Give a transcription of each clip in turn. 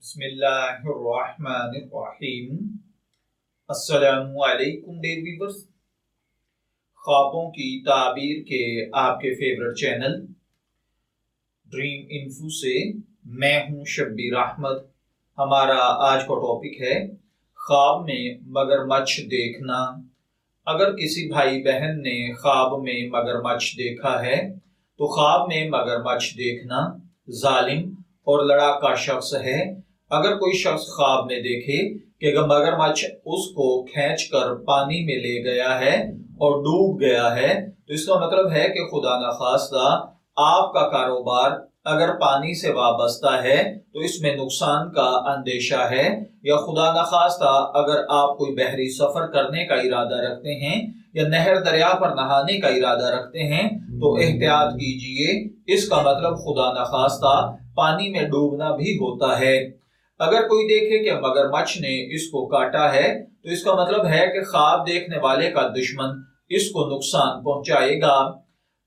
بسم اللہ الرحمن الرحیم۔ السلام علیکم ڈیئر ویورز، خوابوں کی تعبیر کے آپ کے فیورٹ چینل ڈریم انفو سے میں ہوں شبیر احمد۔ ہمارا آج کا ٹاپک ہے خواب میں مگرمچھ دیکھنا۔ اگر کسی بھائی بہن نے خواب میں مگرمچھ دیکھا ہے تو خواب میں مگرمچھ دیکھنا ظالم اور لڑاکا شخص ہے۔ اگر کوئی شخص خواب میں دیکھے کہ مگرمچھ اس کو کھینچ کر پانی میں لے گیا ہے اور ڈوب گیا ہے تو اس کا مطلب ہے کہ خدا نخواستہ آپ کا کاروبار اگر پانی سے وابستہ ہے تو اس میں نقصان کا اندیشہ ہے، یا خدا نخواستہ اگر آپ کوئی بحری سفر کرنے کا ارادہ رکھتے ہیں یا نہر دریا پر نہانے کا ارادہ رکھتے ہیں تو احتیاط کیجئے، اس کا مطلب خدا نخواستہ پانی میں ڈوبنا بھی ہوتا ہے۔ اگر کوئی دیکھے کہ مگرمچھ نے اس کو کاٹا ہے تو اس کا مطلب ہے کہ خواب دیکھنے والے کا دشمن اس کو نقصان پہنچائے گا۔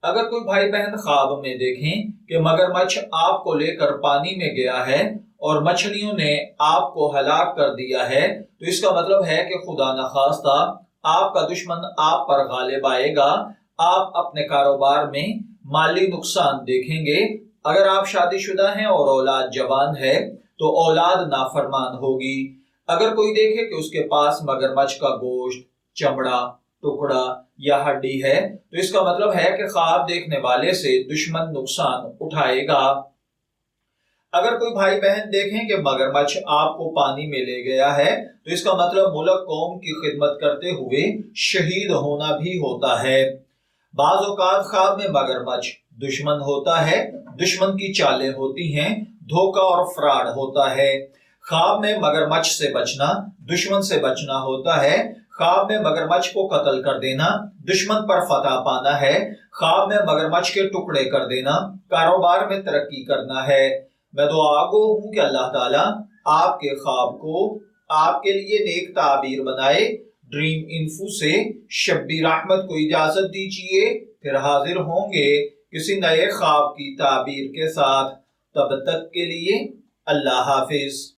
اگر کوئی بھائی بہن خواب میں دیکھیں کہ مگرمچھ آپ کو لے کر پانی میں گیا ہے اور مچھلیوں نے آپ کو ہلاک کر دیا ہے تو اس کا مطلب ہے کہ خدا نخواستہ آپ کا دشمن آپ پر غالب آئے گا، آپ اپنے کاروبار میں مالی نقصان دیکھیں گے۔ اگر آپ شادی شدہ ہیں اور اولاد جوان ہے تو اولاد نافرمان ہوگی۔ اگر کوئی دیکھے کہ اس کے پاس مگرمچھ کا گوشت، چمڑا، ٹکڑا یا ہڈی ہے تو اس کا مطلب ہے کہ خواب دیکھنے والے سے دشمن نقصان اٹھائے گا۔ اگر کوئی بھائی بہن دیکھیں کہ مگرمچھ آپ کو پانی میں لے گیا ہے تو اس کا مطلب ملک قوم کی خدمت کرتے ہوئے شہید ہونا بھی ہوتا ہے۔ بعض اوقات خواب میں مگرمچھ دشمن ہوتا ہے، دشمن کی چالیں ہوتی ہیں، دھوکہ اور فراڈ ہوتا ہے۔ خواب میں مگرمچھ سے بچنا دشمن سے بچنا ہوتا ہے۔ خواب میں مگرمچھ کو قتل کر دینا دشمن پر فتح پانا ہے۔ خواب میں مگرمچھ کے ٹکڑے کر دینا کاروبار میں ترقی کرنا ہے۔ میں دعا گو ہوں کہ اللہ تعالیٰ آپ کے خواب کو آپ کے لیے نیک تعبیر بنائے۔ ڈریم انفو سے شبیر احمد کو اجازت دیجیے، پھر حاضر ہوں گے کسی نئے خواب کی تعبیر کے ساتھ۔ تب تک کے لیے اللہ حافظ۔